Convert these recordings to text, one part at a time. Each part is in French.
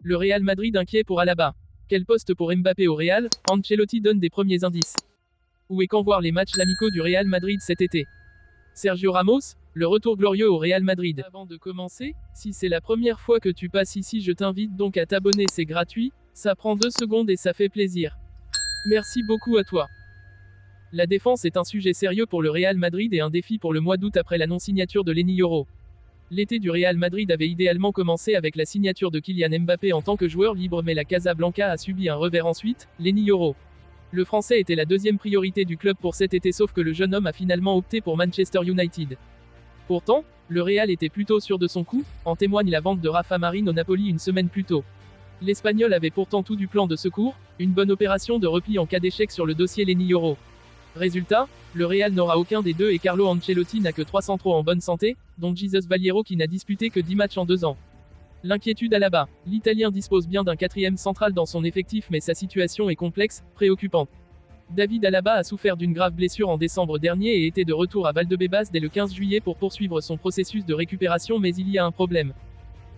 Le Real Madrid inquiet pour Alaba. Quel poste pour Mbappé au Real? Ancelotti donne des premiers indices. Où et quand voir les matchs amicaux du Real Madrid cet été? Sergio Ramos, le retour glorieux au Real Madrid. Avant de commencer, si c'est la première fois que tu passes ici, je t'invite donc à t'abonner, c'est gratuit, ça prend 2 secondes et ça fait plaisir. Merci beaucoup à toi. La défense est un sujet sérieux pour le Real Madrid et un défi pour le mois d'août après la non-signature de Lenny Yoro. L'été du Real Madrid avait idéalement commencé avec la signature de Kylian Mbappé en tant que joueur libre, mais la Casablanca a subi un revers ensuite, Lenny Yoro. Le Français était la deuxième priorité du club pour cet été, sauf que le jeune homme a finalement opté pour Manchester United. Pourtant, le Real était plutôt sûr de son coup, en témoigne la vente de Rafa Marine au Napoli une semaine plus tôt. L'Espagnol avait pourtant tout du plan de secours, une bonne opération de repli en cas d'échec sur le dossier Lenny Yoro. Résultat, le Real n'aura aucun des deux et Carlo Ancelotti n'a que 3 centraux en bonne santé, dont Jesus Valiero qui n'a disputé que 10 matchs en 2 ans. L'inquiétude à la bas. L'Italien dispose bien d'un 4e central dans son effectif, mais sa situation est complexe, préoccupante. David Alaba a souffert d'une grave blessure en décembre dernier et était de retour à Valdebebas dès le 15 juillet pour poursuivre son processus de récupération, mais il y a un problème.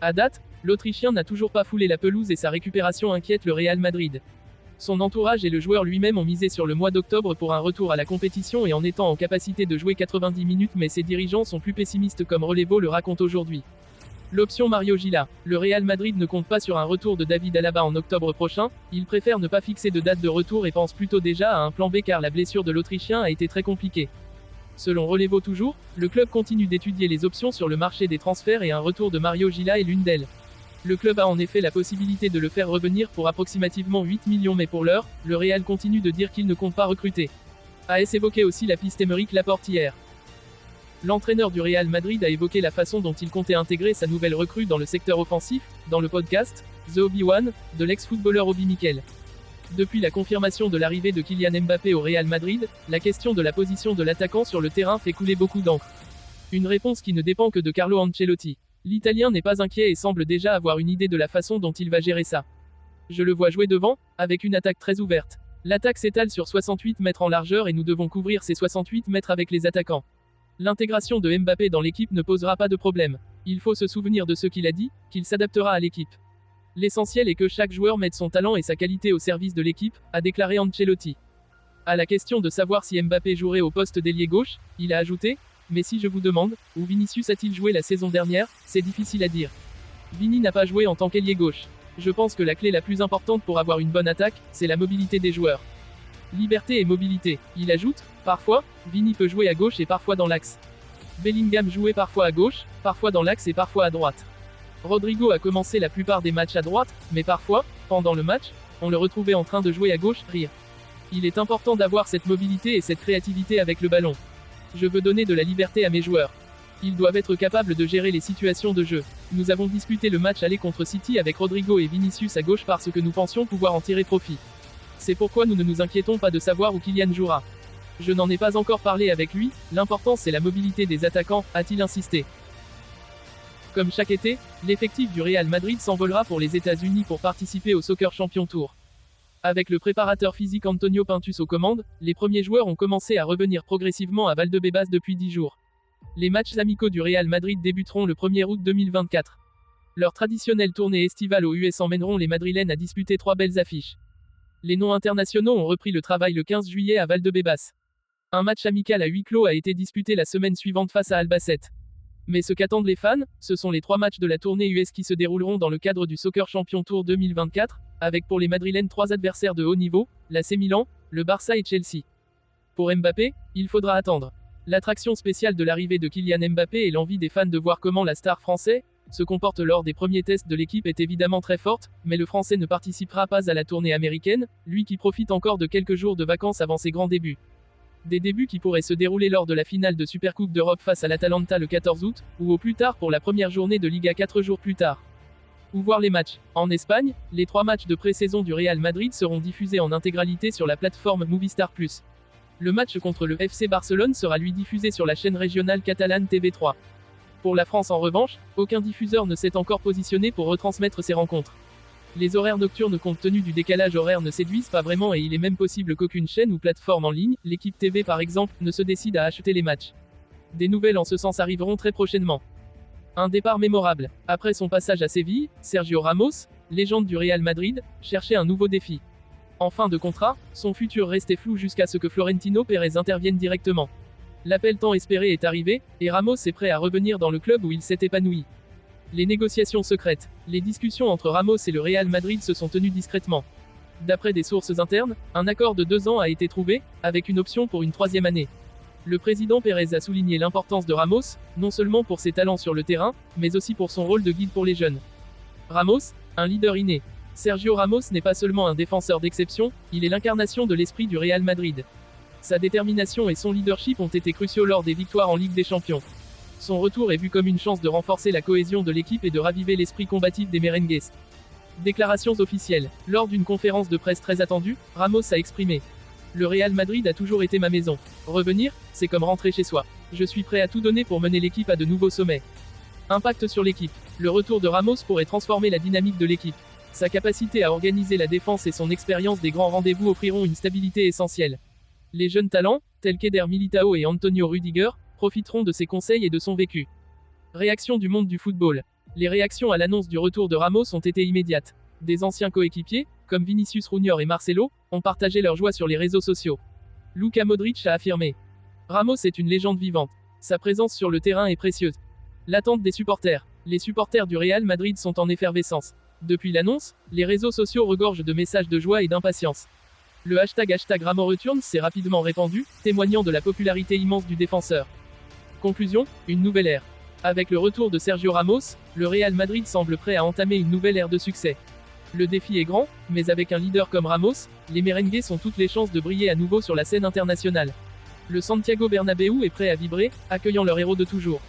À date, l'Autrichien n'a toujours pas foulé la pelouse et sa récupération inquiète le Real Madrid. Son entourage et le joueur lui-même ont misé sur le mois d'octobre pour un retour à la compétition et en étant en capacité de jouer 90 minutes, mais ses dirigeants sont plus pessimistes comme Relevo le raconte aujourd'hui. L'option Mario Gila. Le Real Madrid ne compte pas sur un retour de David Alaba en octobre prochain, il préfère ne pas fixer de date de retour et pense plutôt déjà à un plan B car la blessure de l'Autrichien a été très compliquée. Selon Relevo toujours, le club continue d'étudier les options sur le marché des transferts et un retour de Mario Gila est l'une d'elles. Le club a en effet la possibilité de le faire revenir pour approximativement 8 millions, mais pour l'heure, le Real continue de dire qu'il ne compte pas recruter. AS évoquait aussi la piste Aymeric Laporte hier. L'entraîneur du Real Madrid a évoqué la façon dont il comptait intégrer sa nouvelle recrue dans le secteur offensif, dans le podcast The Obi-Wan de l'ex-footballeur Obi Mikel. Depuis la confirmation de l'arrivée de Kylian Mbappé au Real Madrid, la question de la position de l'attaquant sur le terrain fait couler beaucoup d'encre. Une réponse qui ne dépend que de Carlo Ancelotti. L'Italien n'est pas inquiet et semble déjà avoir une idée de la façon dont il va gérer ça. Je le vois jouer devant, avec une attaque très ouverte. L'attaque s'étale sur 68 mètres en largeur et nous devons couvrir ces 68 mètres avec les attaquants. L'intégration de Mbappé dans l'équipe ne posera pas de problème. Il faut se souvenir de ce qu'il a dit, qu'il s'adaptera à l'équipe. L'essentiel est que chaque joueur mette son talent et sa qualité au service de l'équipe, a déclaré Ancelotti. À la question de savoir si Mbappé jouerait au poste d'ailier gauche, il a ajouté « Mais si je vous demande, où Vinicius a-t-il joué la saison dernière, c'est difficile à dire. Vini n'a pas joué en tant qu'ailier gauche. Je pense que la clé la plus importante pour avoir une bonne attaque, c'est la mobilité des joueurs. Liberté et mobilité. » Il ajoute « Parfois, Vini peut jouer à gauche et parfois dans l'axe. Bellingham jouait parfois à gauche, parfois dans l'axe et parfois à droite. Rodrigo a commencé la plupart des matchs à droite, mais parfois, pendant le match, on le retrouvait en train de jouer à gauche, rire. Il est important d'avoir cette mobilité et cette créativité avec le ballon. Je veux donner de la liberté à mes joueurs. Ils doivent être capables de gérer les situations de jeu. Nous avons disputé le match aller contre City avec Rodrigo et Vinicius à gauche parce que nous pensions pouvoir en tirer profit. C'est pourquoi nous ne nous inquiétons pas de savoir où Kylian jouera. Je n'en ai pas encore parlé avec lui, l'important c'est la mobilité des attaquants, a-t-il insisté. Comme chaque été, l'effectif du Real Madrid s'envolera pour les États-Unis pour participer au Soccer Champion Tour. Avec le préparateur physique Antonio Pintus aux commandes, les premiers joueurs ont commencé à revenir progressivement à Valdebebas depuis 10 jours. Les matchs amicaux du Real Madrid débuteront le 1er août 2024. Leur traditionnelle tournée estivale aux US emmèneront les Madrilènes à disputer 3 belles affiches. Les noms internationaux ont repris le travail le 15 juillet à Valdebebas. Un match amical à huis clos a été disputé la semaine suivante face à Albacete. Mais ce qu'attendent les fans, ce sont les 3 matchs de la tournée US qui se dérouleront dans le cadre du Soccer Champion Tour 2024, avec pour les Madrilènes 3 adversaires de haut niveau, l'AC Milan, le Barça et Chelsea. Pour Mbappé, il faudra attendre. L'attraction spéciale de l'arrivée de Kylian Mbappé et l'envie des fans de voir comment la star française se comporte lors des premiers tests de l'équipe est évidemment très forte, mais le Français ne participera pas à la tournée américaine, lui qui profite encore de quelques jours de vacances avant ses grands débuts. Des débuts qui pourraient se dérouler lors de la finale de Supercoupe d'Europe face à l'Atalanta le 14 août, ou au plus tard pour la première journée de Liga 4 jours plus tard. Où voir les matchs? En Espagne, les 3 matchs de pré-saison du Real Madrid seront diffusés en intégralité sur la plateforme Movistar Plus. Le match contre le FC Barcelone sera lui diffusé sur la chaîne régionale catalane TV3. Pour la France en revanche, aucun diffuseur ne s'est encore positionné pour retransmettre ces rencontres. Les horaires nocturnes compte tenu du décalage horaire ne séduisent pas vraiment et il est même possible qu'aucune chaîne ou plateforme en ligne, l'équipe TV par exemple, ne se décide à acheter les matchs. Des nouvelles en ce sens arriveront très prochainement. Un départ mémorable. Après son passage à Séville, Sergio Ramos, légende du Real Madrid, cherchait un nouveau défi. En fin de contrat, son futur restait flou jusqu'à ce que Florentino Pérez intervienne directement. L'appel tant espéré est arrivé, et Ramos est prêt à revenir dans le club où il s'est épanoui. Les négociations secrètes. Les discussions entre Ramos et le Real Madrid se sont tenues discrètement. D'après des sources internes, un accord de 2 ans a été trouvé, avec une option pour une 3e année. Le président Pérez a souligné l'importance de Ramos, non seulement pour ses talents sur le terrain, mais aussi pour son rôle de guide pour les jeunes. Ramos, un leader inné. Sergio Ramos n'est pas seulement un défenseur d'exception, il est l'incarnation de l'esprit du Real Madrid. Sa détermination et son leadership ont été cruciaux lors des victoires en Ligue des Champions. Son retour est vu comme une chance de renforcer la cohésion de l'équipe et de raviver l'esprit combatif des merengues. Déclarations officielles. Lors d'une conférence de presse très attendue, Ramos a exprimé: le Real Madrid a toujours été ma maison. Revenir, c'est comme rentrer chez soi. Je suis prêt à tout donner pour mener l'équipe à de nouveaux sommets. Impact sur l'équipe. Le retour de Ramos pourrait transformer la dynamique de l'équipe. Sa capacité à organiser la défense et son expérience des grands rendez-vous offriront une stabilité essentielle. Les jeunes talents, tels qu'Eder Militao et Antonio Rüdiger, profiteront de ses conseils et de son vécu. Réaction du monde du football. Les réactions à l'annonce du retour de Ramos ont été immédiates. Des anciens coéquipiers, comme Vinicius Junior et Marcelo, ont partagé leur joie sur les réseaux sociaux. Luka Modric a affirmé: Ramos est une légende vivante. Sa présence sur le terrain est précieuse. L'attente des supporters. Les supporters du Real Madrid sont en effervescence. Depuis l'annonce, les réseaux sociaux regorgent de messages de joie et d'impatience. Le hashtag #RamosReturns s'est rapidement répandu, témoignant de la popularité immense du défenseur. Conclusion, une nouvelle ère. Avec le retour de Sergio Ramos, le Real Madrid semble prêt à entamer une nouvelle ère de succès. Le défi est grand, mais avec un leader comme Ramos, les merengues ont toutes les chances de briller à nouveau sur la scène internationale. Le Santiago Bernabéu est prêt à vibrer, accueillant leur héros de toujours.